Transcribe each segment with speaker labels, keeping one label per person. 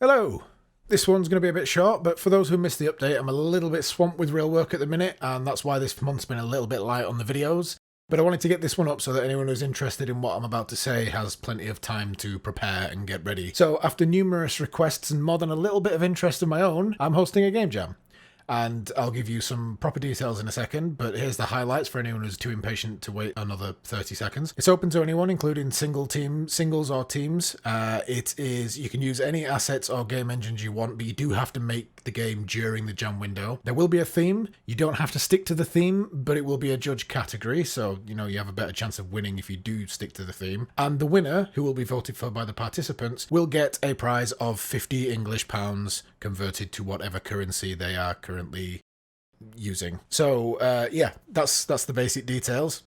Speaker 1: Hello! This one's going to be a bit short, but for those who missed the update, I'm a little bit swamped with real work at the minute, and that's why this month's been a little bit light on the videos. But I wanted to get this one up so that anyone who's interested in what I'm about to say has plenty of time to prepare and get ready. So after numerous requests and more than a little bit of interest of my own, I'm hosting a game jam. And I'll give you some proper details in a second, but here's the highlights for anyone who's too impatient to wait another 30 seconds. It's open to anyone, including singles or teams. You can use any assets or game engines you want, but you do have to make the game during the jam window. There will be a theme. You don't have to stick to the theme, but it will be a judge category, so you have a better chance of winning if you do stick to the theme. And the winner, who will be voted for by the participants, will get a prize of £50 converted to whatever currency they are currently using. So yeah, that's the basic details.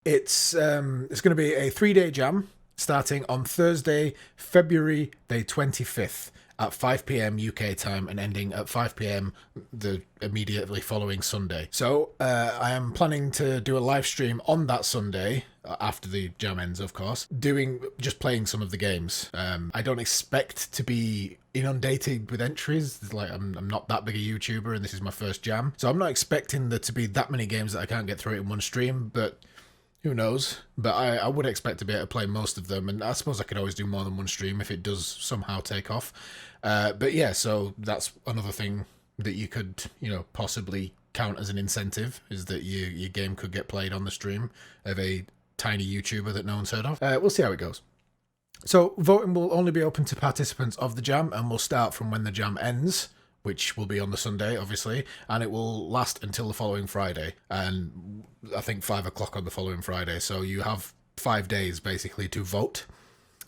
Speaker 1: It's going to be a 3-day jam starting on Thursday, February the 25th at 5 p.m. UK time and ending at 5 p.m. the immediately following Sunday. So I am planning to do a live stream on that Sunday after the jam ends, of course, just playing some of the games. I don't expect to be inundated with entries. Like I'm not that big a YouTuber, and this is my first jam, so I'm not expecting there to be that many games that I can't get through it in one stream, but who knows? But I would expect to be able to play most of them, and I suppose I could always do more than one stream if it does somehow take off. But yeah, so that's another thing that you could, possibly count as an incentive, is that your game could get played on the stream of a tiny YouTuber that no one's heard of. We'll see how it goes. So voting will only be open to participants of the jam, and will start from when the jam ends, which will be on the Sunday, obviously, and it will last until the following Friday, and I think 5 o'clock on the following Friday, so you have 5 days, basically, to vote.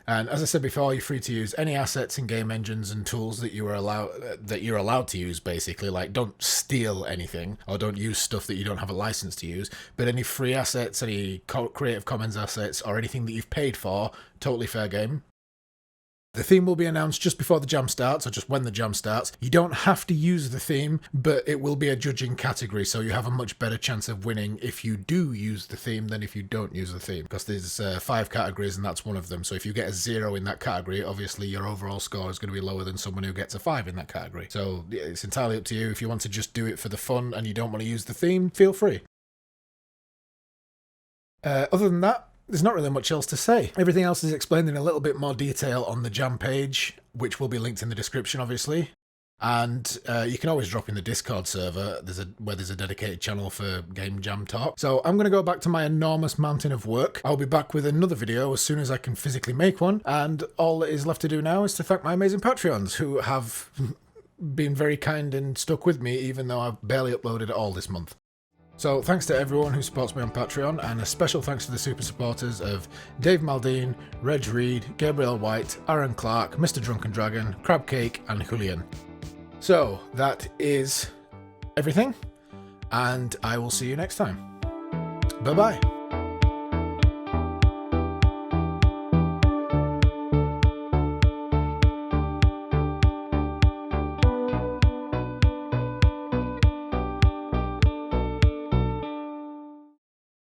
Speaker 1: And as I said before, you're free to use any assets and game engines and tools that you're allowed to use, basically. Like, don't steal anything, or don't use stuff that you don't have a license to use, but any free assets, any Creative Commons assets, or anything that you've paid for, totally fair game. The theme will be announced just before the jam starts, or just when the jam starts. You don't have to use the theme, but it will be a judging category, so you have a much better chance of winning if you do use the theme than if you don't use the theme, because there's 5 categories and that's one of them. So if you get a 0 in that category, obviously your overall score is going to be lower than someone who gets a 5 in that category. So it's entirely up to you. If you want to just do it for the fun and you don't want to use the theme, feel free. Other than that, there's not really much else to say. Everything else is explained in a little bit more detail on the jam page, which will be linked in the description, obviously. And you can always drop in the Discord server, where there's a dedicated channel for Game Jam Talk. So I'm going to go back to my enormous mountain of work. I'll be back with another video as soon as I can physically make one. And all that is left to do now is to thank my amazing Patreons, who have been very kind and stuck with me, even though I've barely uploaded at all this month. So thanks to everyone who supports me on Patreon, and a special thanks to the super supporters of Dave Maldine, Reg Reed, Gabriel White, Aaron Clark, Mr. Drunken Dragon, Crab Cake, and Julian. So that is everything, and I will see you next time. Bye bye.